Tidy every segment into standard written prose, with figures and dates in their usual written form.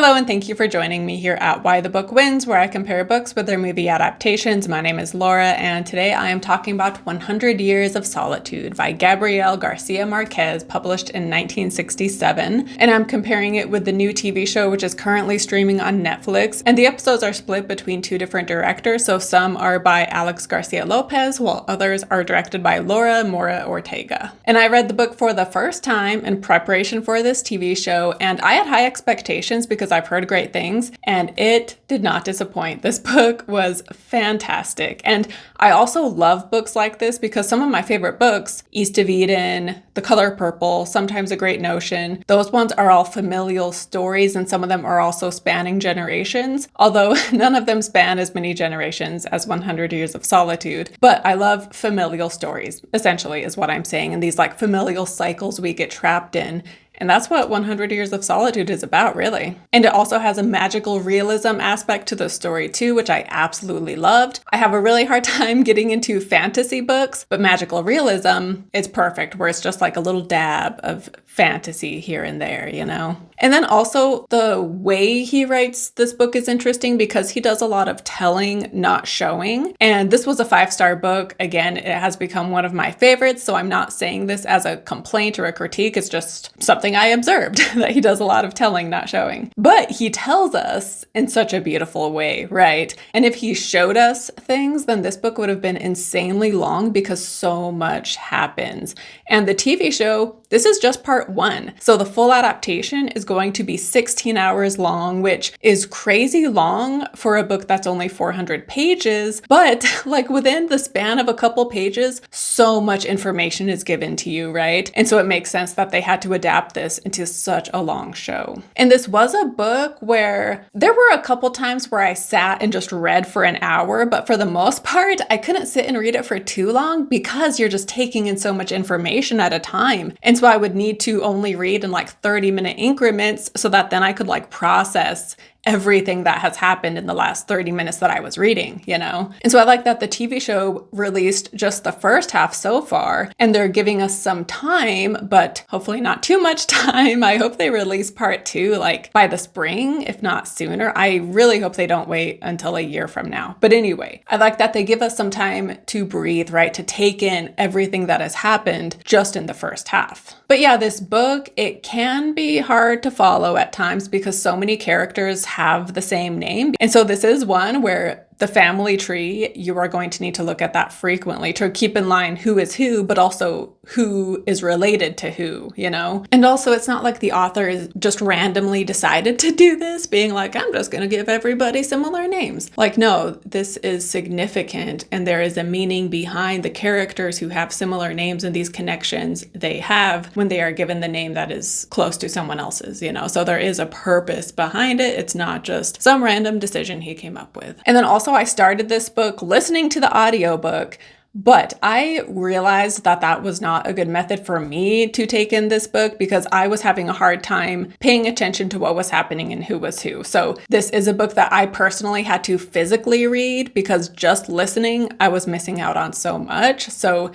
Hello and thank you for joining me here at Why the Book Wins, where I compare books with their movie adaptations. My name is Laura, and today I am talking about 100 Years of Solitude by Gabriel García Márquez, published in 1967. And I'm comparing it with the new TV show, which is currently streaming on Netflix. And the episodes are split between two different directors, so some are by Alex Garcia Lopez, while others are directed by Laura Mora Ortega. And I read the book for the first time in preparation for this TV show, and I had high expectations because I've heard great things, and it did not disappoint. This book was fantastic. And I also love books like this because some of my favorite books, East of Eden, The Color Purple, Sometimes a Great Notion, those ones are all familial stories, and some of them are also spanning generations, although none of them span as many generations as 100 Years of Solitude. But I love familial stories, essentially, is what I'm saying, and these like familial cycles we get trapped in. And that's what 100 Years of Solitude is about, really. And it also has a magical realism aspect to the story too, which I absolutely loved. I have a really hard time getting into fantasy books, but magical realism is perfect, where it's just like a little dab of fantasy here and there, you know? And then also the way he writes this book is interesting because he does a lot of telling, not showing. And this was a 5-star book. Again, it has become one of my favorites, so I'm not saying this as a complaint or a critique. It's just something I observed, that he does a lot of telling, not showing. But he tells us in such a beautiful way, right? And if he showed us things, then this book would have been insanely long because so much happens. And the TV show, this is just part 1. So the full adaptation is going to be 16 hours long, which is crazy long for a book that's only 400 pages. But like within the span of a couple pages, so much information is given to you, right? And so it makes sense that they had to adapt this into such a long show. And this was a book where there were a couple times where I sat and just read for an hour, but for the most part, I couldn't sit and read it for too long because you're just taking in so much information at a time. And so I would need to only read in like 30-minute increments so that then I could like process everything that has happened in the last 30 minutes that I was reading, you know? And so I like that the TV show released just the first half so far, and they're giving us some time, but hopefully not too much time. I hope they release part 2 like by the spring, if not sooner. I really hope they don't wait until a year from now. But anyway, I like that they give us some time to breathe, right? To take in everything that has happened just in the first half. But yeah, this book, it can be hard to follow at times because so many characters have the same name. And so this is one where the family tree, you are going to need to look at that frequently to keep in line who is who, but also who is related to who, you know? And also it's not like the author is just randomly decided to do this, being like, I'm just going to give everybody similar names. Like, no, this is significant and there is a meaning behind the characters who have similar names and these connections they have when they are given the name that is close to someone else's, you know? So there is a purpose behind it. It's not just some random decision he came up with. And then also I started this book listening to the audiobook, but I realized that that was not a good method for me to take in this book because I was having a hard time paying attention to what was happening and who was who. So this is a book that I personally had to physically read because just listening, I was missing out on so much. So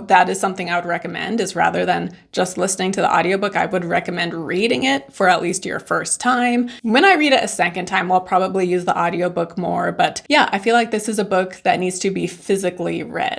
that is something I would recommend, is rather than just listening to the audiobook, I would recommend reading it for at least your first time. When I read it a second time, I'll probably use the audiobook more. But yeah, I feel like this is a book that needs to be physically read.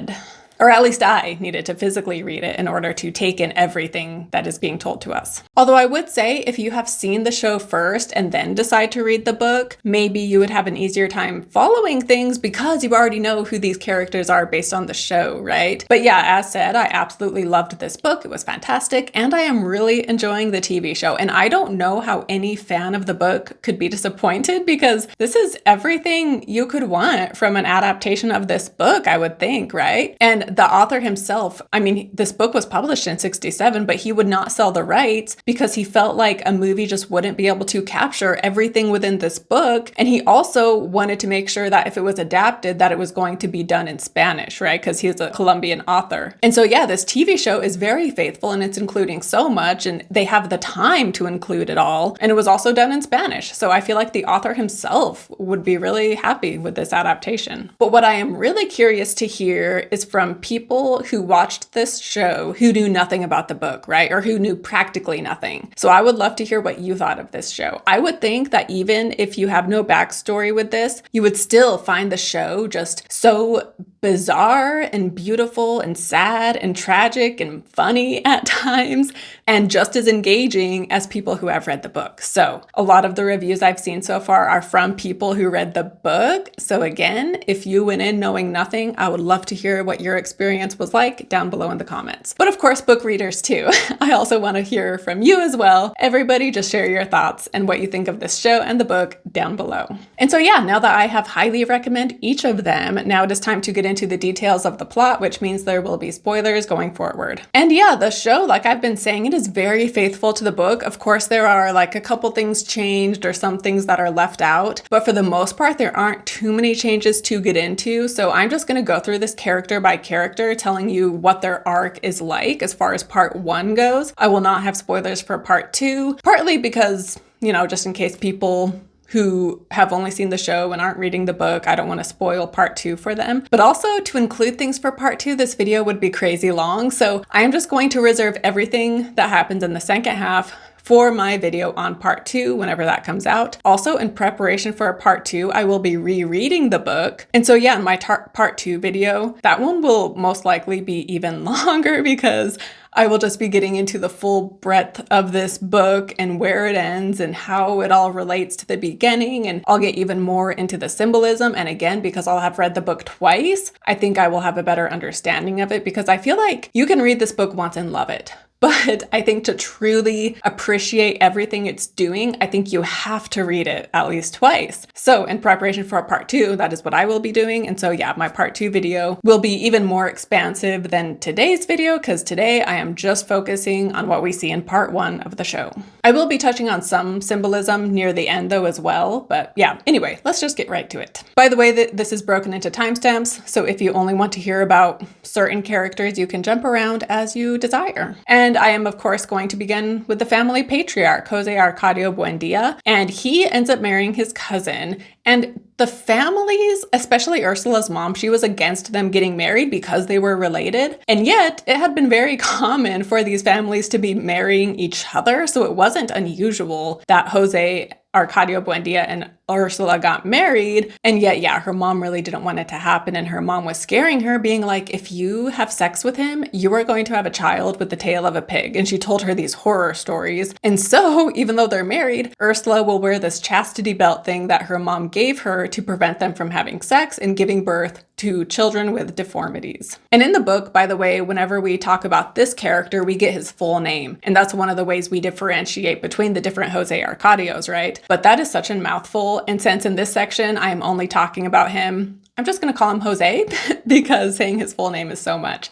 Or at least I needed to physically read it in order to take in everything that is being told to us. Although I would say if you have seen the show first and then decide to read the book, maybe you would have an easier time following things because you already know who these characters are based on the show, right? But yeah, as said, I absolutely loved this book. It was fantastic, and I am really enjoying the TV show. And I don't know how any fan of the book could be disappointed because this is everything you could want from an adaptation of this book, I would think, right? And the author himself, I mean, this book was published in 67, but he would not sell the rights because he felt like a movie just wouldn't be able to capture everything within this book. And he also wanted to make sure that if it was adapted, that it was going to be done in Spanish, right? Because he's a Colombian author. And so yeah, this TV show is very faithful and it's including so much, and they have the time to include it all. And it was also done in Spanish. So I feel like the author himself would be really happy with this adaptation. But what I am really curious to hear is from from people who watched this show who knew nothing about the book, right? Or who knew practically nothing. So I would love to hear what you thought of this show. I would think that even if you have no backstory with this, you would still find the show just so bizarre and beautiful and sad and tragic and funny at times, and just as engaging as people who have read the book. So a lot of the reviews I've seen so far are from people who read the book. So again, if you went in knowing nothing, I would love to hear what your experience was like down below in the comments. But of course, book readers too. I also want to hear from you as well. Everybody just share your thoughts and what you think of this show and the book down below. And so yeah, now that I have highly recommended each of them, now it is time to get into the details of the plot, which means there will be spoilers going forward. And yeah, the show, like I've been saying, it is very faithful to the book. Of course, there are like a couple things changed or some things that are left out, but for the most part, there aren't too many changes to get into. So I'm just going to go through this character by character, telling you what their arc is like as far as part 1 goes. I will not have spoilers for part 2, partly because, you know, just in case people who have only seen the show and aren't reading the book, I don't want to spoil part 2 for them. But also to include things for part 2, this video would be crazy long. So I'm just going to reserve everything that happens in the second half for my video on part 2 whenever that comes out. Also, in preparation for part 2, I will be rereading the book. And so yeah, in my part 2 video, that one will most likely be even longer because I will just be getting into the full breadth of this book and where it ends and how it all relates to the beginning. And I'll get even more into the symbolism. And again, because I'll have read the book twice, I think I will have a better understanding of it, because I feel like you can read this book once and love it. But I think to truly appreciate everything it's doing, I think you have to read it at least twice. So in preparation for part 2, that is what I will be doing. And so yeah, my part 2 video will be even more expansive than today's video, because today I am just focusing on what we see in part 1 of the show. I will be touching on some symbolism near the end though as well. But yeah, anyway, let's just get right to it. By the way, this is broken into timestamps. So if you only want to hear about certain characters, you can jump around as you desire. And I am, of course, going to begin with the family patriarch, Jose Arcadio Buendia, and he ends up marrying his cousin. And the families, especially Ursula's mom, she was against them getting married because they were related. And yet it had been very common for these families to be marrying each other. So it wasn't unusual that Jose Arcadio Buendia and Ursula got married. And yet, yeah, her mom really didn't want it to happen. And her mom was scaring her, being like, if you have sex with him, you are going to have a child with the tail of a pig. And she told her these horror stories. And so even though they're married, Ursula will wear this chastity belt thing that her mom gave her to prevent them from having sex and giving birth to children with deformities. And in the book, by the way, whenever we talk about this character, we get his full name. And that's one of the ways we differentiate between the different Jose Arcadios, right? But that is such a mouthful. And since in this section, I am only talking about him, I'm just going to call him Jose because saying his full name is so much.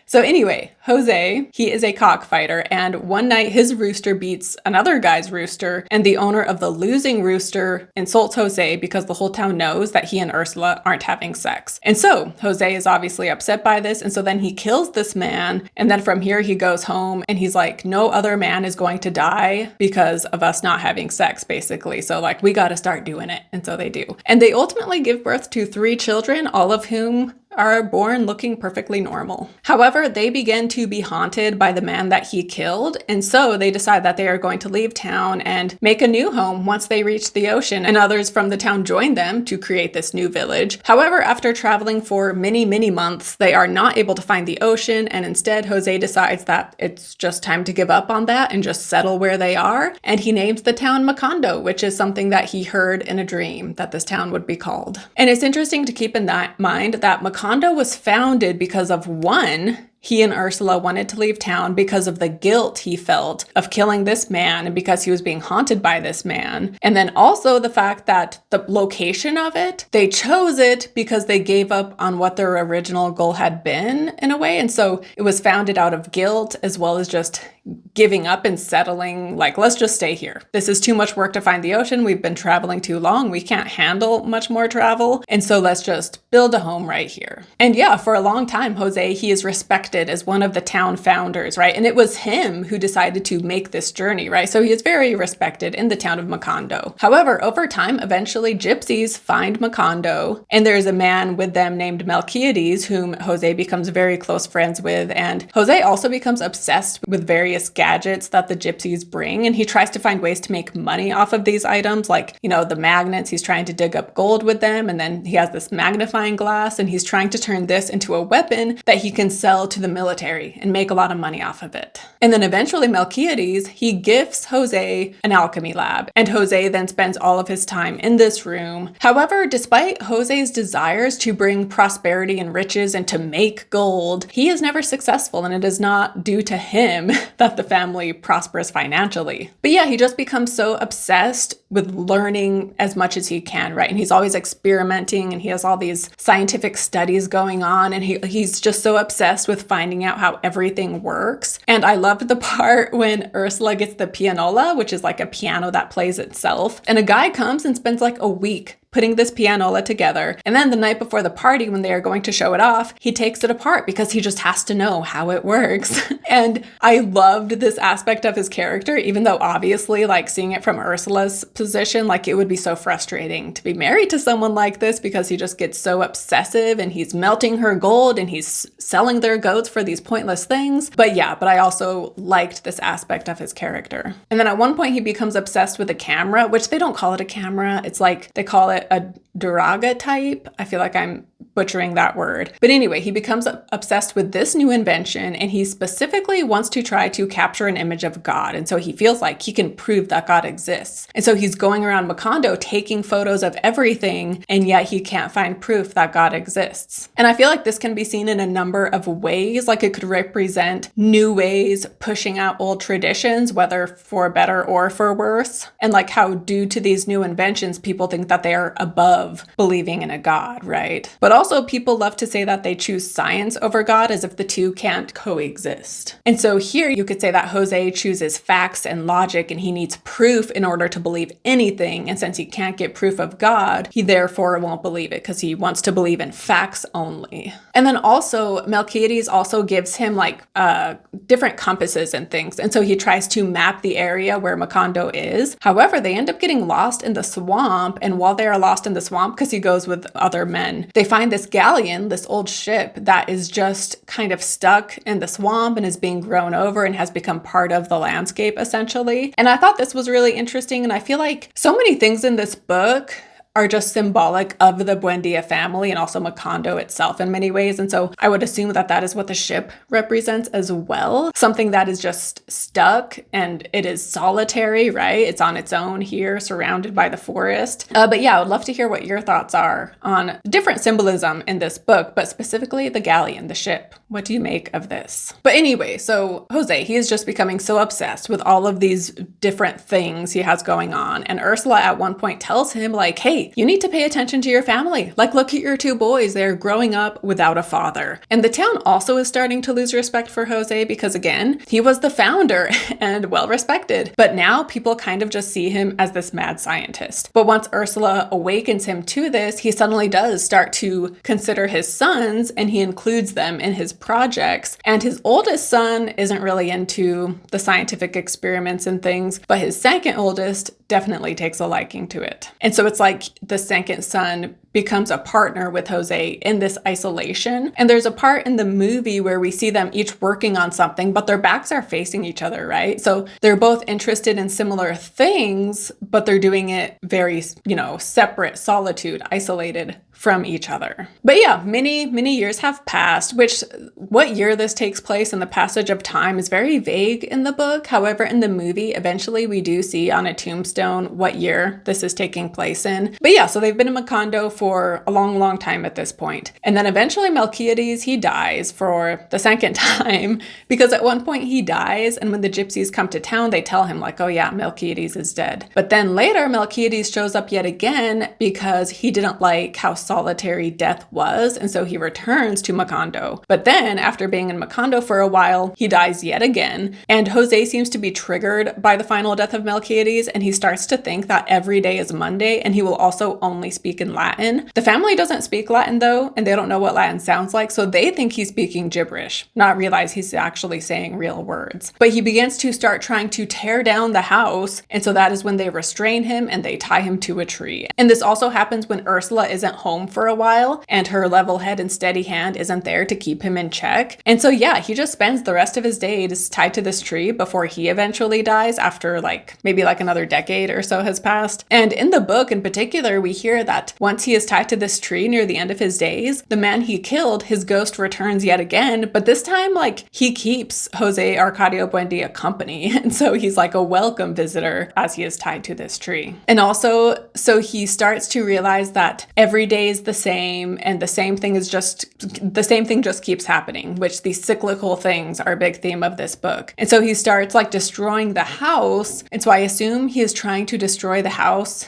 So anyway, Jose, he is a cockfighter, and one night his rooster beats another guy's rooster, and the owner of the losing rooster insults Jose because the whole town knows that he and Ursula aren't having sex. And so Jose is obviously upset by this, and so then he kills this man, and then from here he goes home, and he's like, no other man is going to die because of us not having sex, basically. So like, we got to start doing it. And so they do. And they ultimately give birth to 3 children, all of whom are born looking perfectly normal. However, they begin to be haunted by the man that he killed, and so they decide that they are going to leave town and make a new home once they reach the ocean, and others from the town join them to create this new village. However, after traveling for many, many months, they are not able to find the ocean, and instead Jose decides that it's just time to give up on that and just settle where they are, and he names the town Macondo, which is something that he heard in a dream that this town would be called. And it's interesting to keep in mind that Macondo was founded because of one, he and Ursula wanted to leave town because of the guilt he felt of killing this man and because he was being haunted by this man. And then also the fact that the location of it, they chose it because they gave up on what their original goal had been in a way. And so it was founded out of guilt as well as just giving up and settling, like, let's just stay here. This is too much work to find the ocean. We've been traveling too long. We can't handle much more travel. And so let's just build a home right here. And yeah, for a long time, Jose, he is respected as one of the town founders, right? And it was him who decided to make this journey, right? So he is very respected in the town of Macondo. However, over time, eventually gypsies find Macondo, and there's a man with them named Melquiades, whom Jose becomes very close friends with. And Jose also becomes obsessed with various gadgets that the gypsies bring, and he tries to find ways to make money off of these items, like, you know, the magnets. He's trying to dig up gold with them, and then he has this magnifying glass, and he's trying to turn this into a weapon that he can sell to the military and make a lot of money off of it. And then eventually Melquiades, he gifts Jose an alchemy lab, and Jose then spends all of his time in this room. However, despite Jose's desires to bring prosperity and riches and to make gold, he is never successful, and it is not due to him that the family prospers financially. But yeah, he just becomes so obsessed with learning as much as he can, right? And he's always experimenting, and he has all these scientific studies going on, and he's just so obsessed with finding out how everything works. And I loved the part when Ursula gets the pianola, which is like a piano that plays itself, and a guy comes and spends like a week putting this pianola together. And then the night before the party, when they are going to show it off, he takes it apart because he just has to know how it works. And I loved this aspect of his character, even though obviously, like, seeing it from Ursula's position, like, it would be so frustrating to be married to someone like this because he just gets so obsessive and he's melting her gold and he's selling their goats for these pointless things. But I also liked this aspect of his character. And then at one point he becomes obsessed with a camera, which they don't call it a camera. It's like, they call it a daguerreotype. I feel like I'm butchering that word. But anyway, he becomes obsessed with this new invention, and he specifically wants to try to capture an image of God. And so he feels like he can prove that God exists. And so he's going around Macondo taking photos of everything, and yet he can't find proof that God exists. And I feel like this can be seen in a number of ways. Like, it could represent new ways pushing out old traditions, whether for better or for worse. And like how due to these new inventions, people think that they are above believing in a God, right? But also, people love to say that they choose science over God, as if the two can't coexist. And so here you could say that Jose chooses facts and logic, and he needs proof in order to believe anything. And since he can't get proof of God, he therefore won't believe it because he wants to believe in facts only. And then also, Melquiades also gives him like different compasses and things. And so he tries to map the area where Macondo is. However, they end up getting lost in the swamp. And while they are lost in the swamp, because he goes with other men, they find this galleon, this old ship that is just kind of stuck in the swamp and is being grown over and has become part of the landscape essentially. And I thought this was really interesting. And I feel like so many things in this book are just symbolic of the Buendia family and also Macondo itself in many ways. And so I would assume that that is what the ship represents as well. Something that is just stuck and it is solitary, right? It's on its own here, surrounded by the forest. But yeah, I would love to hear what your thoughts are on different symbolism in this book, but specifically the galleon, the ship. What do you make of this? But anyway, so Jose, he is just becoming so obsessed with all of these different things he has going on. And Ursula at one point tells him like, hey, you need to pay attention to your family. Like, look at your two boys. They're growing up without a father. And the town also is starting to lose respect for Jose because, again, he was the founder and well respected. But now people kind of just see him as this mad scientist. But once Ursula awakens him to this, he suddenly does start to consider his sons, and he includes them in his projects. And his oldest son isn't really into the scientific experiments and things, but his second oldest definitely takes a liking to it. And so it's like the second son becomes a partner with Jose in this isolation. And there's a part in the movie where we see them each working on something, but their backs are facing each other, right? So they're both interested in similar things, but they're doing it very, separate, solitude, isolated from each other. But yeah, many years have passed, which what year this takes place and the passage of time is very vague in the book. However, in the movie, eventually we do see on a tombstone what year this is taking place in. But yeah, so they've been in Macondo for a long, long time at this point. And then eventually Melchiades, he dies for the second time, because at one point he dies, and when the gypsies come to town, they tell him like, oh yeah, Melchiades is dead. But then later Melchiades shows up yet again because he didn't like how solitary death was, and so he returns to Macondo. But then after being in Macondo for a while, he dies yet again, and Jose seems to be triggered by the final death of Melchiades, and he starts to think that every day is Monday, and he will also only speak in Latin. The family doesn't speak Latin though, and they don't know what Latin sounds like, so they think he's speaking gibberish, not realize he's actually saying real words. But he begins to start trying to tear down the house, and so that is when they restrain him and they tie him to a tree. And this also happens when Ursula isn't home for a while, and her level head and steady hand isn't there to keep him in check. And so yeah, he just spends the rest of his days tied to this tree before he eventually dies after maybe another decade or so has passed. And in the book in particular, we hear that once he is tied to this tree near the end of his days, the man he killed, his ghost returns yet again, but this time he keeps Jose Arcadio Buendia company. And so he's like a welcome visitor as he is tied to this tree. And also, so he starts to realize that every day is the same, and the same thing just keeps happening, which these cyclical things are a big theme of this book. And so he starts destroying the house. And so I assume he is trying to destroy the house,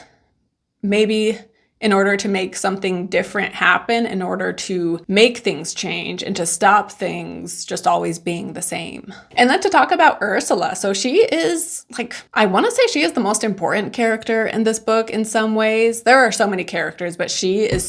maybe in order to make something different happen, in order to make things change and to stop things just always being the same. And then to talk about Ursula. So she is I want to say she is the most important character in this book in some ways. There are so many characters, but she is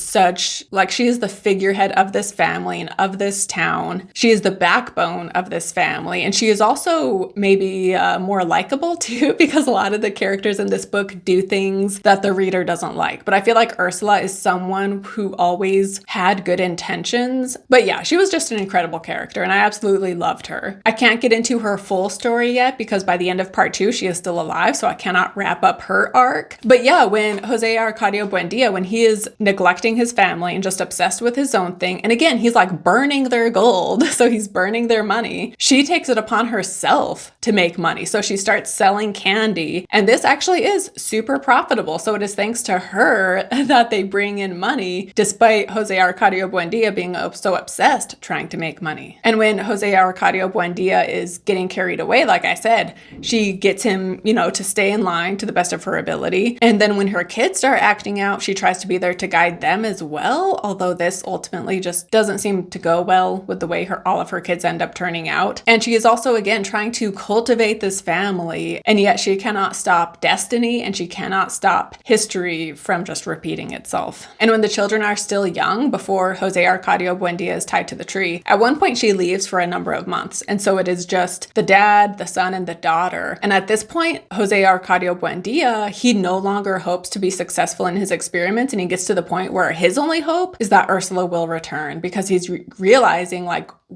she is the figurehead of this family and of this town. She is the backbone of this family. And she is also maybe more likable too, because a lot of the characters in this book do things that the reader doesn't like. But I feel like Ursula is someone who always had good intentions. But yeah, she was just an incredible character, and I absolutely loved her. I can't get into her full story yet because by the end of part 2, she is still alive, so I cannot wrap up her arc. But yeah, when Jose Arcadio Buendia, when he is neglecting his family and just obsessed with his own thing, and again, he's burning their gold, so he's burning their money, she takes it upon herself to make money. So she starts selling candy, and this actually is super profitable. So it is thanks to her that they bring in money, despite Jose Arcadio Buendia being so obsessed trying to make money. And when Jose Arcadio Buendia is getting carried away, like I said, she gets him, to stay in line to the best of her ability. And then when her kids start acting out, she tries to be there to guide them as well, although this ultimately just doesn't seem to go well with the way all of her kids end up turning out. And she is also, again, trying to cultivate this family, and yet she cannot stop destiny, and she cannot stop history from just repeating itself. And when the children are still young, before Jose Arcadio Buendia is tied to the tree, at one point she leaves for a number of months. And so it is just the dad, the son, and the daughter. And at this point, Jose Arcadio Buendia, he no longer hopes to be successful in his experiments. And he gets to the point where his only hope is that Ursula will return, because he's realizing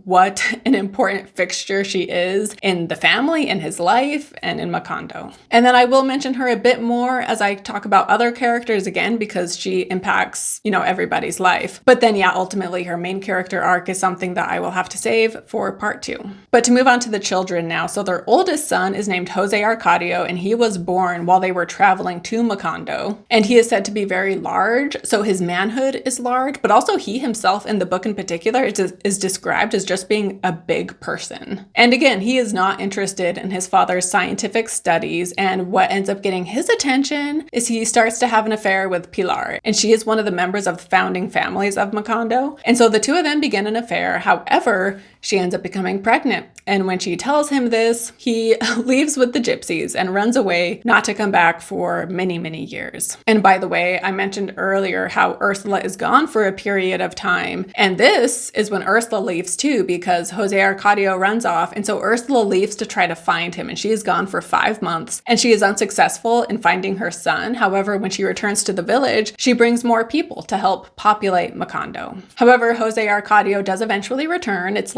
what an important fixture she is in the family, in his life, and in Macondo. And then I will mention her a bit more as I talk about other characters again, because she impacts, everybody's life. But then yeah, ultimately her main character arc is something that I will have to save for part 2. But to move on to the children now. So their oldest son is named Jose Arcadio, and he was born while they were traveling to Macondo. And he is said to be very large. So his manhood is large, but also he himself in the book in particular is described as just being a big person. And again, he is not interested in his father's scientific studies, and what ends up getting his attention is he starts to have an affair with Pilar, and she is one of the members of the founding families of Macondo. And so the two of them begin an affair. However, she ends up becoming pregnant. And when she tells him this, he leaves with the gypsies and runs away, not to come back for many, many years. And by the way, I mentioned earlier how Ursula is gone for a period of time. And this is when Ursula leaves too, because Jose Arcadio runs off. And so Ursula leaves to try to find him. And she is gone for 5 months. And she is unsuccessful in finding her son. However, when she returns to the village, she brings more people to help populate Macondo. However, Jose Arcadio does eventually return. It's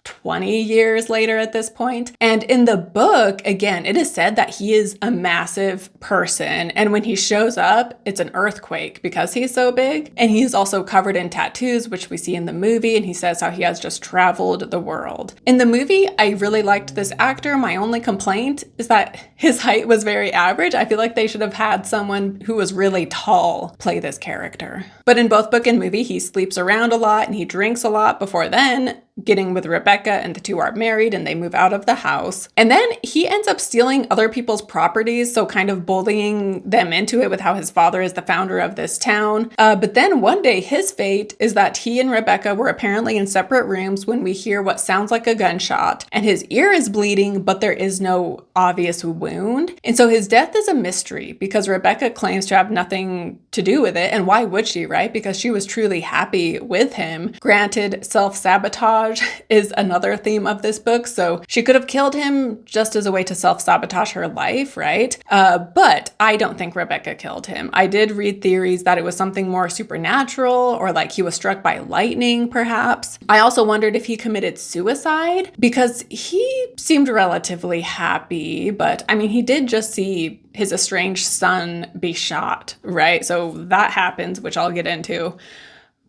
20 years later at this point. And in the book, again, it is said that he is a massive person. And when he shows up, it's an earthquake because he's so big. And he's also covered in tattoos, which we see in the movie. And he says how he has just traveled the world. In the movie, I really liked this actor. My only complaint is that his height was very average. I feel like they should have had someone who was really tall play this character. But in both book and movie, he sleeps around a lot and he drinks a lot before then getting with Rebecca, and the two are married and they move out of the house. And then he ends up stealing other people's properties, so kind of bullying them into it with how his father is the founder of this town. But then one day his fate is that he and Rebecca were apparently in separate rooms when we hear what sounds like a gunshot, and his ear is bleeding, but there is no obvious wound. And so his death is a mystery because Rebecca claims to have nothing to do with it. And why would she, right? Because she was truly happy with him. Granted, self-sabotage is another theme of this book, so she could have killed him just as a way to self-sabotage her life, right? But I don't think Rebecca killed him. I did read theories that it was something more supernatural, or like he was struck by lightning, perhaps. I also wondered if he committed suicide because he seemed relatively happy, but I mean, he did just see his estranged son be shot, right? So that happens, which I'll get into.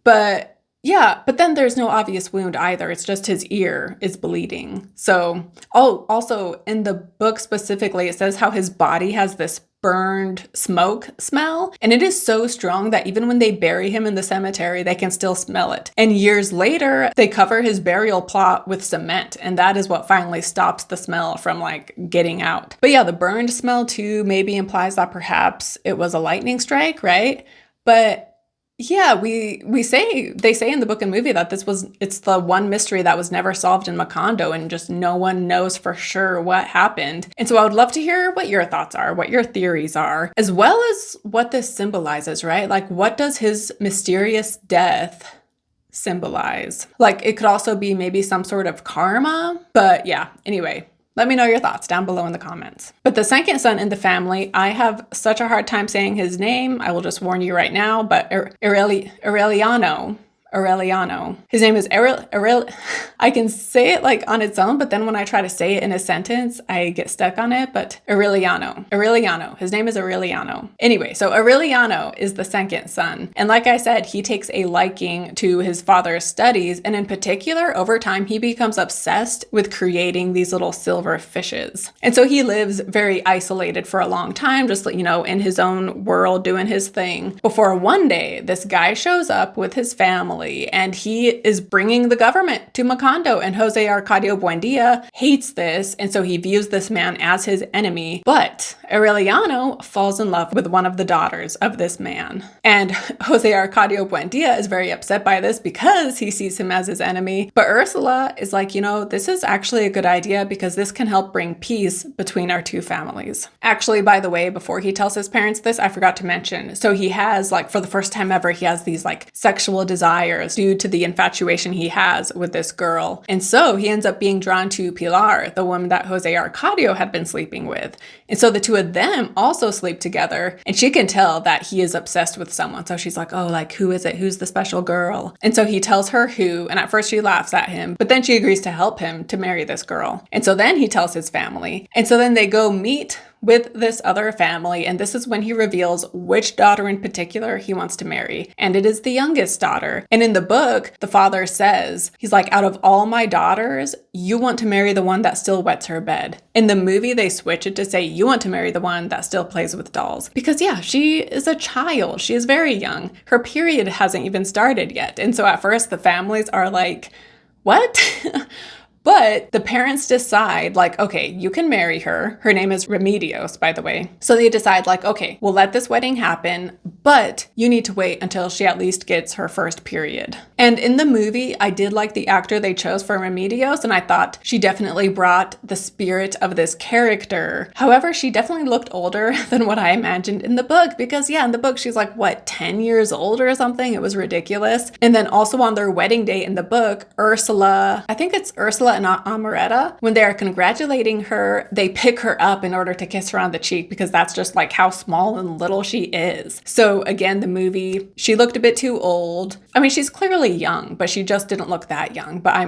But yeah, but then there's no obvious wound either. It's just his ear is bleeding. So, also in the book specifically, it says how his body has this burned smoke smell. And it is so strong that even when they bury him in the cemetery, they can still smell it. And years later, they cover his burial plot with cement. And that is what finally stops the smell from like getting out. But yeah, the burned smell too maybe implies that perhaps it was a lightning strike, right? But yeah, they say in the book and movie that it's the one mystery that was never solved in Macondo, and just no one knows for sure what happened. And so I would love to hear what your thoughts are, what your theories are, as well as what this symbolizes, right? Like, what does his mysterious death symbolize? Like, it could also be maybe some sort of karma, but yeah, anyway. Let me know your thoughts down below in the comments. But the second son in the family, I have such a hard time saying his name. I will just warn you right now, but Aureliano. His name is I can say it like on its own, but then when I try to say it in a sentence, I get stuck on it. But Aureliano. His name is Aureliano. Anyway, so Aureliano is the second son. And like I said, he takes a liking to his father's studies. And in particular, over time, he becomes obsessed with creating these little silver fishes. And so he lives very isolated for a long time, just, in his own world, doing his thing. Before one day, this guy shows up with his family, and he is bringing the government to Macondo, and Jose Arcadio Buendia hates this, and so he views this man as his enemy. But Aureliano falls in love with one of the daughters of this man, and Jose Arcadio Buendia is very upset by this because he sees him as his enemy. But Ursula is like, this is actually a good idea because this can help bring peace between our two families. Actually, by the way, before he tells his parents this, I forgot to mention, so he has, for the first time ever, he has these sexual desires due to the infatuation he has with this girl. And so he ends up being drawn to Pilar, the woman that Jose Arcadio had been sleeping with. And so the two of them also sleep together, and she can tell that he is obsessed with someone. So she's like, who is it? Who's the special girl? And so he tells her who, and at first she laughs at him, but then she agrees to help him to marry this girl. And so then he tells his family. And so then they go meet with this other family, and this is when he reveals which daughter in particular he wants to marry. And it is the youngest daughter. And in the book, the father says, he's like, out of all my daughters, you want to marry the one that still wets her bed. In the movie, they switch it to say, you want to marry the one that still plays with dolls. Because yeah, she is a child. She is very young. Her period hasn't even started yet. And so at first the families are like, what? But the parents decide, okay, you can marry her. Her name is Remedios, by the way. So they decide, okay, we'll let this wedding happen, but you need to wait until she at least gets her first period. And in the movie, I did like the actor they chose for Remedios, and I thought she definitely brought the spirit of this character. However, she definitely looked older than what I imagined in the book, because in the book, she's 10 years old or something? It was ridiculous. And then also on their wedding day in the book, I think it's Ursula and Amaranta, when they are congratulating her, they pick her up in order to kiss her on the cheek because that's just how small and little she is. So again, the movie, she looked a bit too old. I mean, she's clearly young, but she just didn't look that young. But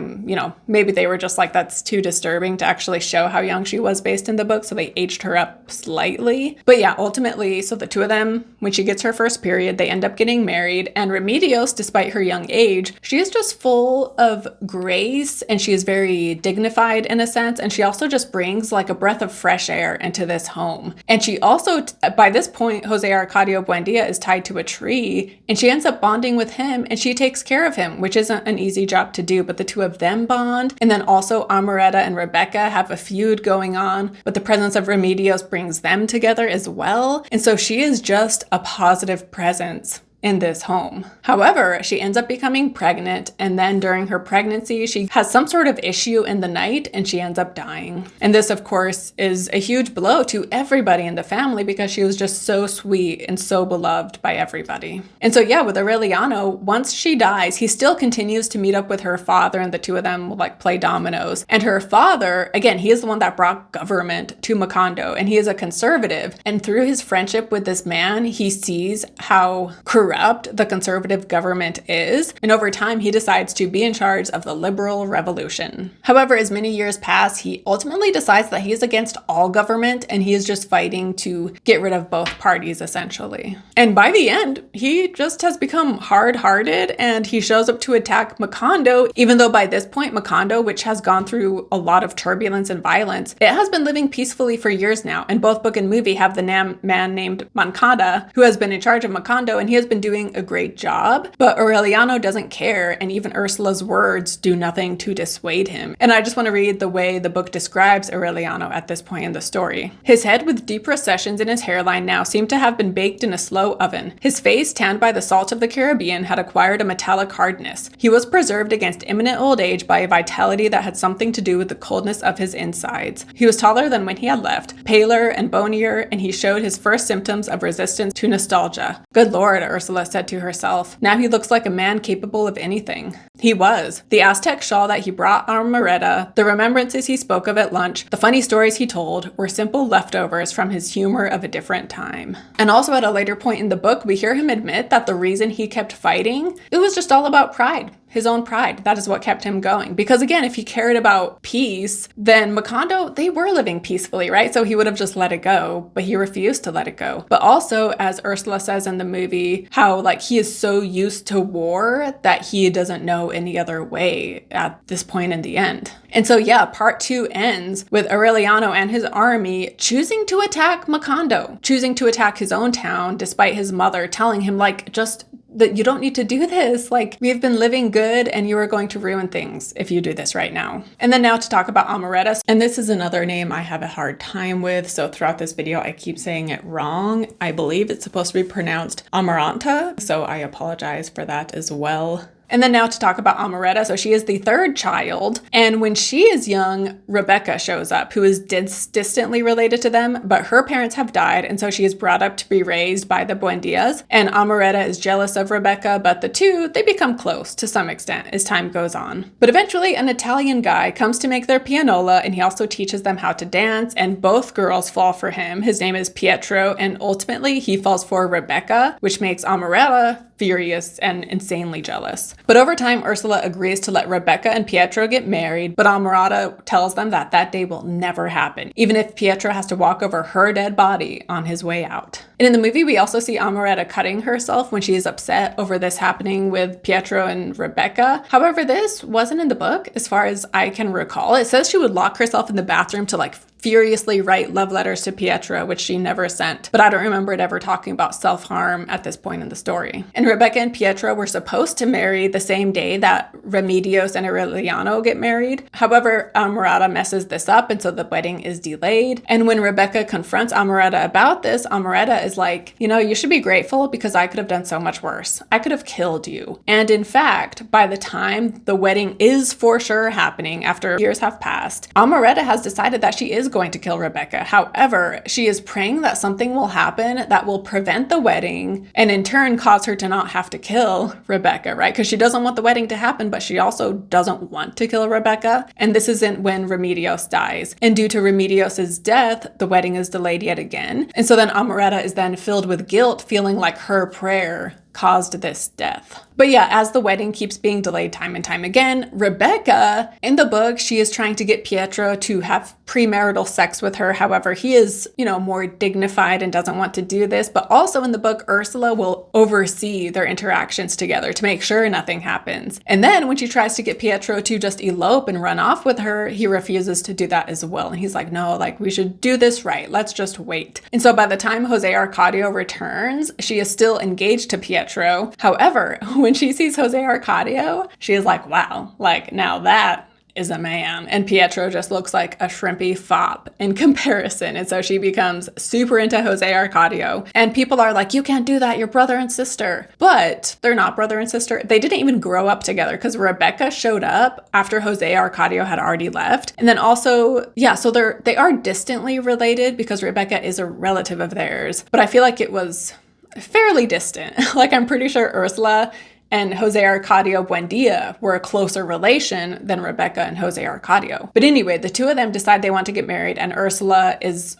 maybe they were just like, that's too disturbing to actually show how young she was based in the book, so they aged her up slightly. But yeah, ultimately, so the two of them, when she gets her first period, they end up getting married. And Remedios, despite her young age, she is just full of grace, and she is very dignified in a sense. And she also just brings like a breath of fresh air into this home. And she also, by this point, Jose Arcadio Buendia is tied to a tree, and she ends up bonding with him, and she takes care of him, which isn't an easy job to do, but the two of them bond. And then also Amaranta and Rebeca have a feud going on, but the presence of Remedios brings them together as well. And so she is just a positive presence in this home. However, she ends up becoming pregnant, and then during her pregnancy, she has some sort of issue in the night and she ends up dying. And this, of course, is a huge blow to everybody in the family because she was just so sweet and so beloved by everybody. And so yeah, with Aureliano, once she dies, he still continues to meet up with her father, and the two of them will like play dominoes. And her father, again, he is the one that brought government to Macondo, and he is a conservative. And through his friendship with this man, he sees how corrupt the conservative government is, and over time he decides to be in charge of the liberal revolution. However, as many years pass, he ultimately decides that he is against all government, and he is just fighting to get rid of both parties essentially. And by the end, he just has become hard-hearted, and he shows up to attack Macondo, even though by this point Macondo, which has gone through a lot of turbulence and violence, it has been living peacefully for years now, and both book and movie have the man named Mancada who has been in charge of Macondo, and he has been doing a great job, but Aureliano doesn't care, and even Ursula's words do nothing to dissuade him. And I just want to read the way the book describes Aureliano at this point in the story. His head with deep recessions in his hairline now seemed to have been baked in a slow oven. His face, tanned by the salt of the Caribbean, had acquired a metallic hardness. He was preserved against imminent old age by a vitality that had something to do with the coldness of his insides. He was taller than when he had left, paler and bonier, and he showed his first symptoms of resistance to nostalgia. Good Lord, Ursula said to herself. Now he looks like a man capable of anything. He was. The Aztec shawl that he brought Amaranta, the remembrances he spoke of at lunch, the funny stories he told, were simple leftovers from his humor of a different time. And also at a later point in the book, we hear him admit that the reason he kept fighting, it was just all about pride. His own pride. That is what kept him going. Because again, if he cared about peace, then Macondo, they were living peacefully, right? So he would have just let it go, but he refused to let it go. But also, as Ursula says in the movie, how like he is so used to war that he doesn't know any other way at this point in the end. And so yeah, part 2 ends with Aureliano and his army choosing to attack Macondo, choosing to attack his own town, despite his mother telling him like, just that you don't need to do this. Like, we've been living good and you are going to ruin things if you do this right now. And then now to talk about Amaranta. And this is another name I have a hard time with. So throughout this video, I keep saying it wrong. I believe it's supposed to be pronounced Amaranta. So I apologize for that as well. And then now to talk about Amaranta. So she is the third child. And when she is young, Rebeca shows up, who is distantly related to them, but her parents have died. And so she is brought up to be raised by the Buendias. And Amaranta is jealous of Rebeca, but the two, they become close to some extent as time goes on. But eventually an Italian guy comes to make their pianola, and he also teaches them how to dance. And both girls fall for him. His name is Pietro. And ultimately he falls for Rebeca, which makes Amaranta furious and insanely jealous. But over time, Ursula agrees to let Rebeca and Pietro get married, but Amaranta tells them that that day will never happen, even if Pietro has to walk over her dead body on his way out. And in the movie, we also see Amaranta cutting herself when she is upset over this happening with Pietro and Rebeca. However, this wasn't in the book, as far as I can recall. It says she would lock herself in the bathroom to furiously write love letters to Pietro, which she never sent. But I don't remember it ever talking about self-harm at this point in the story. And Rebeca and Pietro were supposed to marry the same day that Remedios and Aureliano get married. However, Amaranta messes this up, and so the wedding is delayed. And when Rebeca confronts Amaranta about this, Amaranta is like, you should be grateful because I could have done so much worse. I could have killed you. And in fact, by the time the wedding is for sure happening, after years have passed, Amaranta has decided that she is going to kill Rebeca. However, she is praying that something will happen that will prevent the wedding and in turn cause her to not have to kill Rebeca, right? Because she doesn't want the wedding to happen, but she also doesn't want to kill Rebeca. And this isn't when Remedios dies. And due to Remedios' death, the wedding is delayed yet again. And so then Amaranta is then filled with guilt, feeling like her prayer caused this death. But yeah, as the wedding keeps being delayed time and time again, Rebeca, in the book, she is trying to get Pietro to have premarital sex with her. However, he is, more dignified and doesn't want to do this. But also in the book, Ursula will oversee their interactions together to make sure nothing happens. And then when she tries to get Pietro to just elope and run off with her, he refuses to do that as well. And he's like, no, we should do this right. Let's just wait. And so by the time Jose Arcadio returns, she is still engaged to Pietro. However, when she sees Jose Arcadio, she is like, wow, now that is a man. And Pietro just looks like a shrimpy fop in comparison. And so she becomes super into Jose Arcadio. And people are like, you can't do that. You're brother and sister. But they're not brother and sister. They didn't even grow up together because Rebeca showed up after Jose Arcadio had already left. And then also, so they are distantly related because Rebeca is a relative of theirs. But I feel like it was fairly distant. I'm pretty sure Ursula and Jose Arcadio Buendia were a closer relation than Rebeca and Jose Arcadio. But anyway, the two of them decide they want to get married, and Ursula is,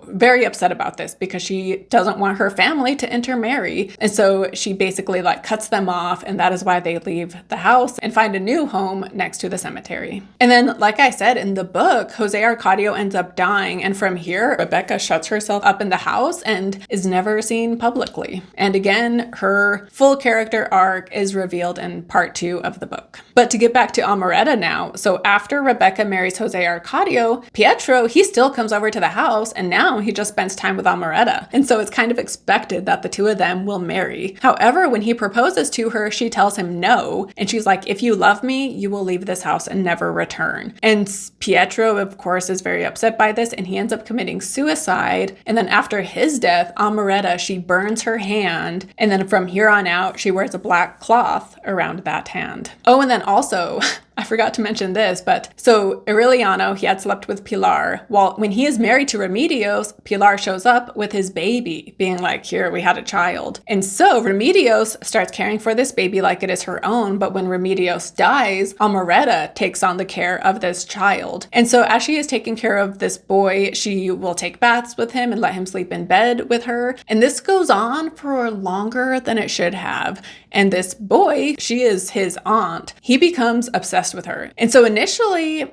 very upset about this because she doesn't want her family to intermarry. And so she basically cuts them off, and that is why they leave the house and find a new home next to the cemetery. And then, like I said, in the book, Jose Arcadio ends up dying, and from here, Rebeca shuts herself up in the house and is never seen publicly. And again, her full character arc is revealed in part 2 of the book. But to get back to Amaranta now, so after Rebeca marries Jose Arcadio, Pietro, he still comes over to the house, and now he just spends time with Amaranta. And so it's kind of expected that the two of them will marry. However, when he proposes to her, she tells him no, and she's like, if you love me, you will leave this house and never return. And Pietro, of course, is very upset by this, and he ends up committing suicide. And then after his death, Amaranta, she burns her hand, and then from here on out, she wears a black cloth around that hand. Oh, and then also, I forgot to mention this, but so Aureliano, he had slept with Pilar. Well, when he is married to Remedios, Pilar shows up with his baby, being like, here, we had a child. And so Remedios starts caring for this baby like it is her own, but when Remedios dies, Amaranta takes on the care of this child. And so as she is taking care of this boy, she will take baths with him and let him sleep in bed with her. And this goes on for longer than it should have. And this boy, she is his aunt, he becomes obsessed with her. And so initially,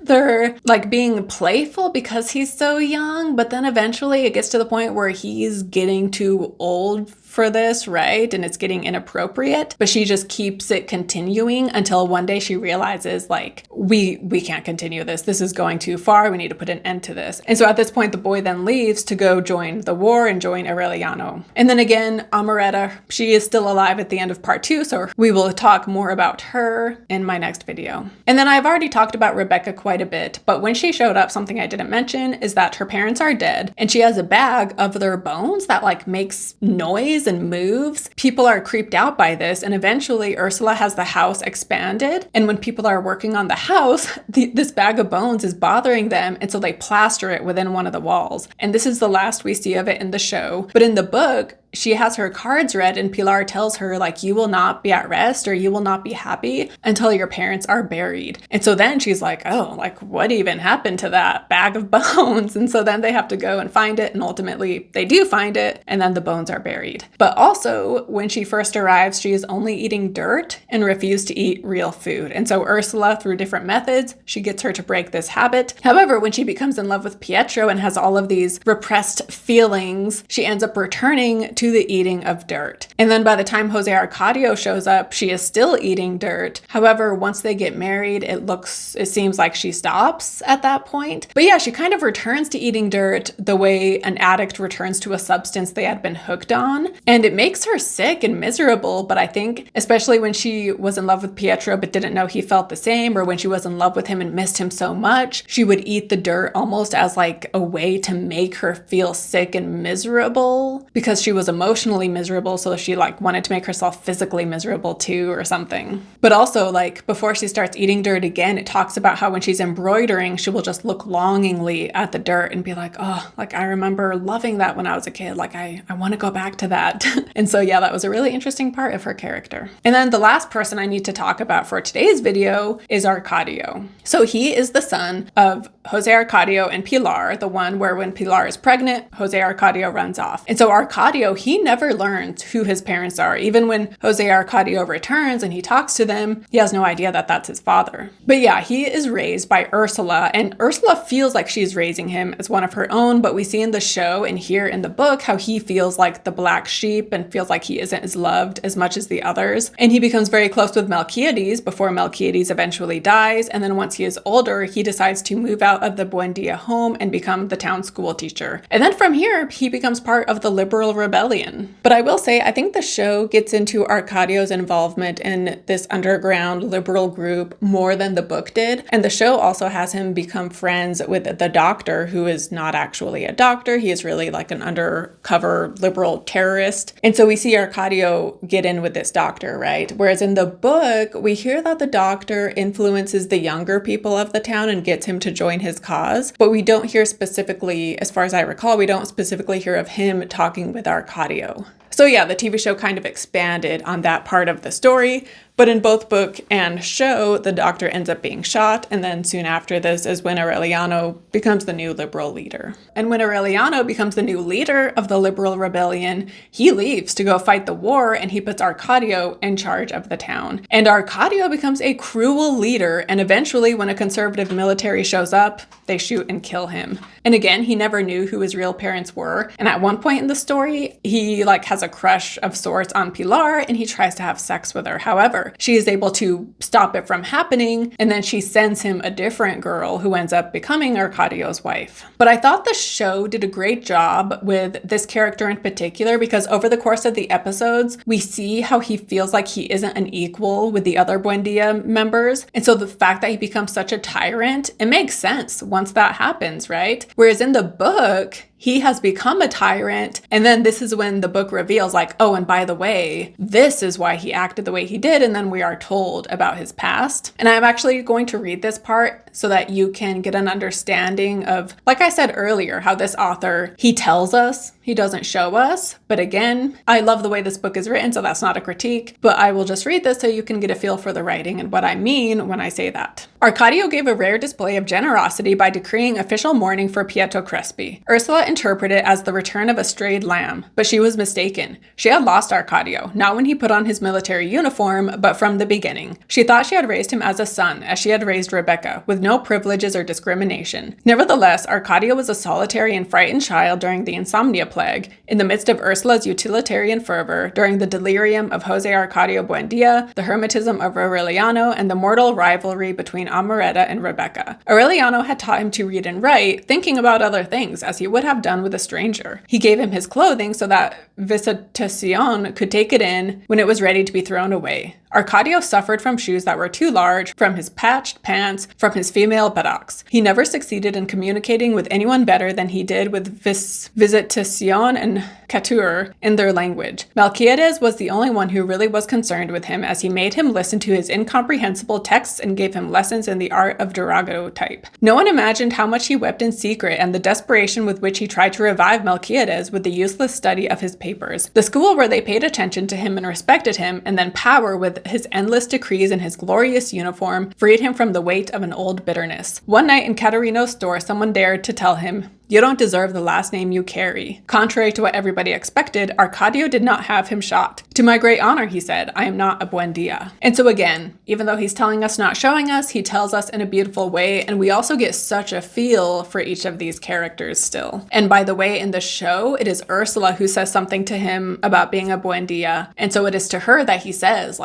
they're being playful because he's so young, but then eventually it gets to the point where he's getting too old for this, right? And it's getting inappropriate, but she just keeps it continuing until one day she realizes we can't continue this. This is going too far. We need to put an end to this. And so at this point, the boy then leaves to go join the war and join Aureliano. And then again, Amaranta, she is still alive at the end of part 2. So we will talk more about her in my next video. And then I've already talked about Rebeca quite a bit, but when she showed up, something I didn't mention is that her parents are dead and she has a bag of their bones that makes noise and moves. People are creeped out by this, and eventually Ursula has the house expanded, and when people are working on the house, this bag of bones is bothering them, and so they plaster it within one of the walls. And this is the last we see of it in the show. But in the book, she has her cards read, and Pilar tells her, you will not be at rest or you will not be happy until your parents are buried. And so then she's like, oh, what even happened to that bag of bones? And so then they have to go and find it, and ultimately they do find it, and then the bones are buried. But also, when she first arrives, she is only eating dirt and refused to eat real food. And so Ursula, through different methods, she gets her to break this habit. However, when she becomes in love with Pietro and has all of these repressed feelings, she ends up returning to the eating of dirt. And then by the time Jose Arcadio shows up, she is still eating dirt. However, once they get married, it seems like she stops at that point. But yeah, she kind of returns to eating dirt the way an addict returns to a substance they had been hooked on. And it makes her sick and miserable. But I think, especially when she was in love with Pietro but didn't know he felt the same, or when she was in love with him and missed him so much, she would eat the dirt almost as a way to make her feel sick and miserable because she was emotionally miserable, so she wanted to make herself physically miserable too or something. But also before she starts eating dirt again, it talks about how when she's embroidering, she will just look longingly at the dirt and be like, oh, I remember loving that when I was a kid. I want to go back to that. And so yeah, that was a really interesting part of her character. And then the last person I need to talk about for today's video is Arcadio. So he is the son of Jose Arcadio and Pilar, the one where when Pilar is pregnant, Jose Arcadio runs off. And so Arcadio, he never learns who his parents are. Even when Jose Arcadio returns and he talks to them, he has no idea that that's his father. But yeah, he is raised by Ursula, and Ursula feels like she's raising him as one of her own, but we see in the show and here in the book how he feels like the black sheep and feels like he isn't as loved as much as the others. And he becomes very close with Melquiades before Melquiades eventually dies, and then once he is older, he decides to move out of the Buendia home and become the town school teacher. And then from here, he becomes part of the liberal rebellion. But I will say, I think the show gets into Arcadio's involvement in this underground liberal group more than the book did. And the show also has him become friends with the doctor, who is not actually a doctor. He is really like an undercover liberal terrorist. And so we see Arcadio get in with this doctor, right? Whereas in the book, we hear that the doctor influences the younger people of the town and gets him to join his cause. But we don't hear specifically, as far as I recall, we don't specifically hear of him talking with Arcadio. So yeah, the TV show kind of expanded on that part of the story, but in both book and show, the doctor ends up being shot, and then soon after this is when Aureliano becomes the new liberal leader. And when Aureliano becomes the new leader of the liberal rebellion, he leaves to go fight the war, and he puts Arcadio in charge of the town. And Arcadio becomes a cruel leader, and eventually when a conservative military shows up, they shoot and kill him. And again, he never knew who his real parents were, and at one point in the story, he has a crush of sorts on Pilar, and he tries to have sex with her. However, she is able to stop it from happening, and then she sends him a different girl who ends up becoming Arcadio's wife. But I thought the show did a great job with this character in particular, because over the course of the episodes, we see how he feels like he isn't an equal with the other Buendia members. And so the fact that he becomes such a tyrant, it makes sense once that happens, right? Whereas in the book, he has become a tyrant, and then this is when the book reveals oh, and by the way, this is why he acted the way he did, and then we are told about his past. And I'm actually going to read this part so that you can get an understanding of, like I said earlier, how this author, he tells us, he doesn't show us. But again, I love the way this book is written, so that's not a critique, but I will just read this so you can get a feel for the writing and what I mean when I say that. Arcadio gave a rare display of generosity by decreeing official mourning for Pietro Crespi. Ursula interpreted it as the return of a strayed lamb, but she was mistaken. She had lost Arcadio, not when he put on his military uniform, but from the beginning. She thought she had raised him as a son, as she had raised Rebeca, with no privileges or discrimination. Nevertheless, Arcadio was a solitary and frightened child during the insomnia plague, in the midst of Ursula's utilitarian fervor, during the delirium of Jose Arcadio Buendia, the hermetism of Aureliano, and the mortal rivalry between Amaranta and Rebeca. Aureliano had taught him to read and write, thinking about other things, as he would have done with a stranger. He gave him his clothing so that Visitacion could take it in when it was ready to be thrown away. Arcadio suffered from shoes that were too large, from his patched pants, from his female buttocks. He never succeeded in communicating with anyone better than he did with Visitacion and Catur in their language. Melquiades was the only one who really was concerned with him, as he made him listen to his incomprehensible texts and gave him lessons in the art of daguerreotype. No one imagined how much he wept in secret and the desperation with which he tried to revive Melquiades with the useless study of his papers. The school where they paid attention to him and respected him, and then power with his endless decrees and his glorious uniform, freed him from the weight of an old bitterness. One night in Caterino's store, someone dared to tell him, "You don't deserve the last name you carry." Contrary to what everybody expected, Arcadio did not have him shot. "To my great honor," he said, "I am not a Buendia." And so again, even though he's telling us, not showing us, he tells us in a beautiful way, and we also get such a feel for each of these characters still. And by the way, in the show, it is Ursula who says something to him about being a Buendia, and so it is to her that he says,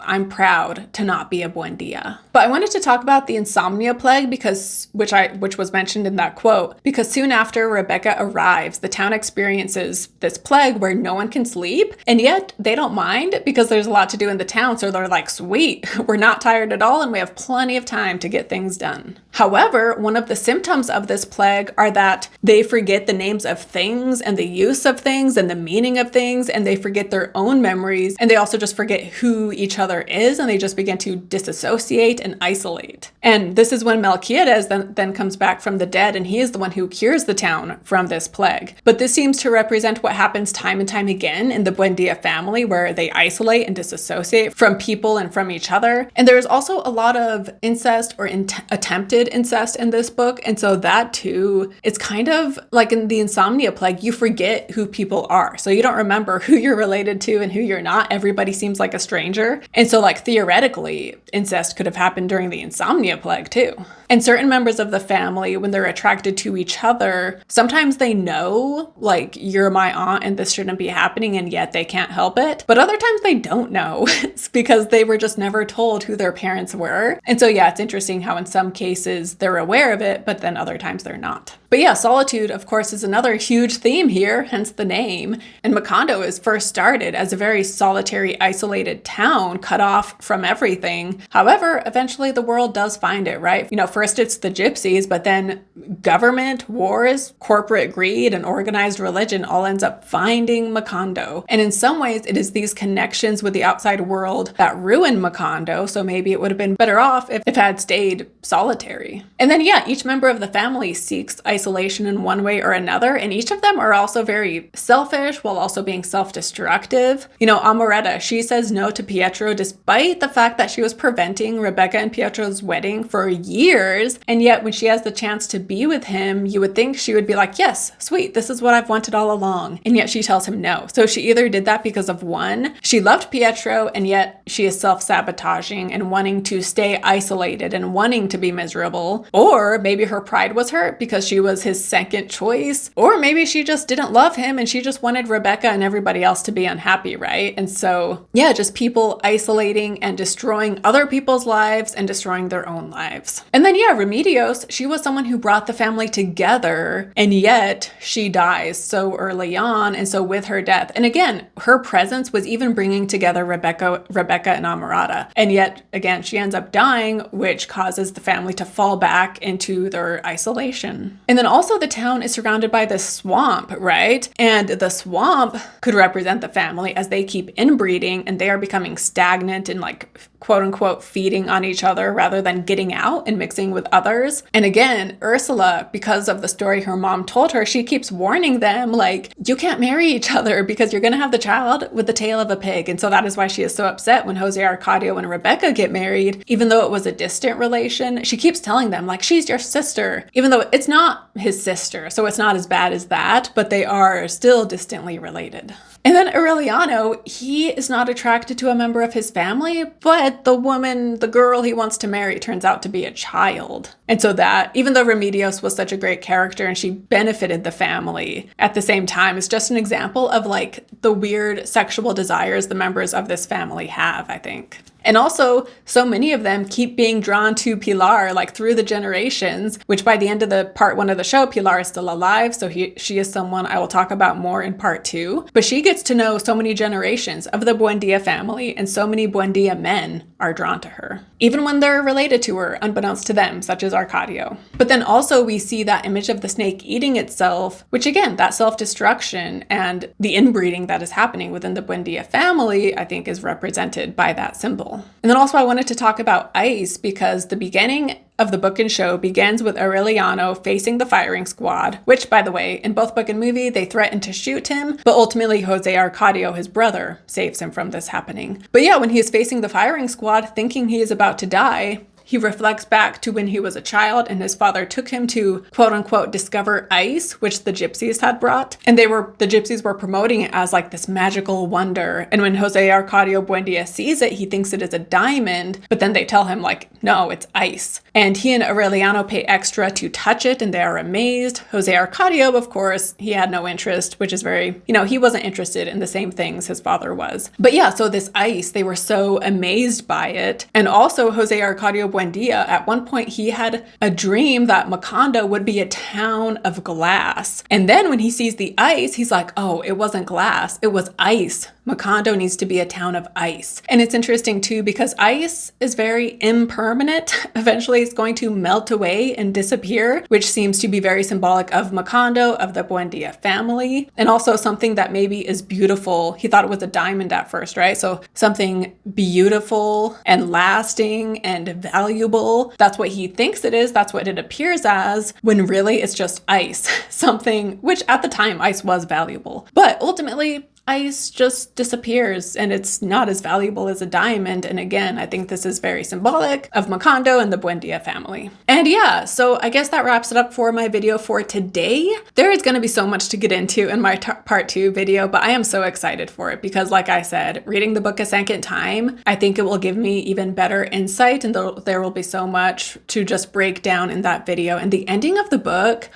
I'm proud to not be a Buendia. But I wanted to talk about the insomnia plague which was mentioned in that quote, because soon after Rebeca arrives, the town experiences this plague where no one can sleep, and yet they don't mind because there's a lot to do in the town, so they're like, sweet, we're not tired at all and we have plenty of time to get things done. However, one of the symptoms of this plague are that they forget the names of things and the use of things and the meaning of things, and they forget their own memories, and they also just forget who each other is, and they just begin to disassociate and isolate. And this is when Melquiades then comes back from the dead, and he is the one who cures the town from this plague. But this seems to represent what happens time and time again in the Buendia family, where they isolate and disassociate from people and from each other. And there's also a lot of incest or attempted depicted incest in this book. And so that too, it's kind of like in the insomnia plague, you forget who people are. So you don't remember who you're related to and who you're not. Everybody seems like a stranger. And so like theoretically, incest could have happened during the insomnia plague too. And certain members of the family, when they're attracted to each other, sometimes they know, like, you're my aunt and this shouldn't be happening, and yet they can't help it. But other times they don't know. It's because they were just never told who their parents were. And so, yeah, it's interesting how in some cases they're aware of it, but then other times they're not. But yeah, solitude, of course, is another huge theme here, hence the name. And Macondo is first started as a very solitary, isolated town cut off from everything. However, eventually the world does find it, right? You know, first it's the gypsies, but then government, wars, corporate greed, and organized religion all ends up finding Macondo. And in some ways, it is these connections with the outside world that ruin Macondo. So maybe it would have been better off if it had stayed solitary. And then, yeah, each member of the family seeks isolation in one way or another. And each of them are also very selfish while also being self-destructive. You know, Amaranta, she says no to Pietro despite the fact that she was preventing Rebeca and Pietro's wedding for years. And yet when she has the chance to be with him, you would think she would be like, yes, sweet, this is what I've wanted all along. And yet she tells him no. So she either did that because of one, she loved Pietro, and yet she is self-sabotaging and wanting to stay isolated and wanting to be miserable. Or maybe her pride was hurt because she was his second choice. Or maybe she just didn't love him and she just wanted Rebeca and everybody else to be unhappy, right? And so, yeah, just people isolating and destroying other people's lives and destroying their own lives. And then, yeah, Remedios, she was someone who brought the family together, and yet she dies so early on, and so with her death. And again, her presence was even bringing together Rebeca and Amaranta. And yet, again, she ends up dying, which causes the family to fall back into their isolation. And then also the town is surrounded by this swamp, right? And the swamp could represent the family as they keep inbreeding and they are becoming stagnant and like quote unquote feeding on each other rather than getting out and mixing with others. And again, Ursula, because of the story her mom told her, she keeps warning them like, you can't marry each other because you're going to have the child with the tail of a pig. And so that is why she is so upset when Jose Arcadio and Rebeca get married, even though it was a distant relation. She keeps telling them like, she's your sister, even though it's not his sister. So it's not as bad as that, but they are still distantly related. And then Aureliano, he is not attracted to a member of his family, but the girl he wants to marry turns out to be a child. And so that, even though Remedios was such a great character and she benefited the family, at the same time, it's just an example of like the weird sexual desires the members of this family have, I think. And also, so many of them keep being drawn to Pilar, like through the generations, which by the end of the part 1 of the show, Pilar is still alive. So she is someone I will talk about more in part 2. But she gets to know so many generations of the Buendia family, and so many Buendia men are drawn to her, even when they're related to her, unbeknownst to them, such as Arcadio. But then also we see that image of the snake eating itself, which again, that self-destruction and the inbreeding that is happening within the Buendia family, I think is represented by that symbol. And then also I wanted to talk about ice because the beginning of the book and show begins with Aureliano facing the firing squad, which, by the way, in both book and movie, they threaten to shoot him, but ultimately Jose Arcadio, his brother, saves him from this happening. But yeah, when he is facing the firing squad, thinking he is about to die, he reflects back to when he was a child and his father took him to quote unquote discover ice, which the gypsies had brought. And the gypsies were promoting it as like this magical wonder. And when Jose Arcadio Buendia sees it, he thinks it is a diamond, but then they tell him like, no, it's ice. And he and Aureliano pay extra to touch it and they are amazed. Jose Arcadio, of course, he had no interest, which is very, he wasn't interested in the same things his father was. But yeah, so this ice, they were so amazed by it. And also Jose Arcadio Buendia, at one point he had a dream that Macondo would be a town of glass. And then when he sees the ice, he's like, oh, it wasn't glass, it was ice. Macondo needs to be a town of ice. And it's interesting too, because ice is very impermanent. Eventually it's going to melt away and disappear, which seems to be very symbolic of Macondo, of the Buendia family, and also something that maybe is beautiful. He thought it was a diamond at first, right? So something beautiful and lasting and valuable. That's what he thinks it is. That's what it appears as, when really it's just ice. Something which at the time ice was valuable. But ultimately, ice just disappears and it's not as valuable as a diamond. And again, I think this is very symbolic of Macondo and the Buendia family. And yeah, so I guess that wraps it up for my video for today. There is going to be so much to get into in my part 2 video, but I am so excited for it because, like I said, reading the book a second time, I think it will give me even better insight, and there will be so much to just break down in that video. And the ending of the book,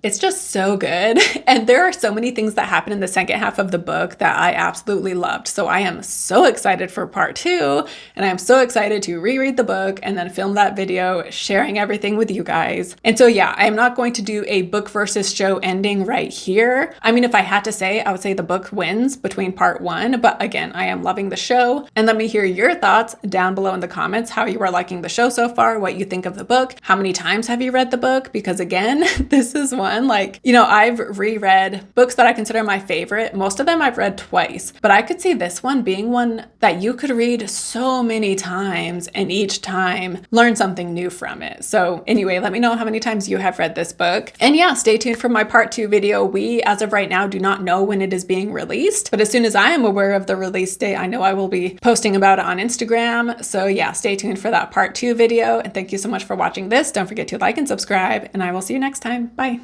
it's just so good. And there are so many things that happen in the second half of the book that I absolutely loved. So I am so excited for part 2, and I am so excited to reread the book and then film that video sharing everything with you guys. And so yeah, I am not going to do a book versus show ending right here. I mean, if I had to say, I would say the book wins between part 1, but again, I am loving the show. And let me hear your thoughts down below in the comments, how you are liking the show so far, what you think of the book, how many times have you read the book? Because again, this is one, like, you know, I've reread books that I consider my favorite. Most of them I've read twice, but I could see this one being one that you could read so many times and each time learn something new from it. So anyway, let me know how many times you have read this book. And yeah, stay tuned for my part 2 video. We, as of right now, do not know when it is being released, but as soon as I am aware of the release date, I know I will be posting about it on Instagram. So yeah, stay tuned for that part 2 video. And thank you so much for watching this. Don't forget to like and subscribe, and I will see you next time. Bye.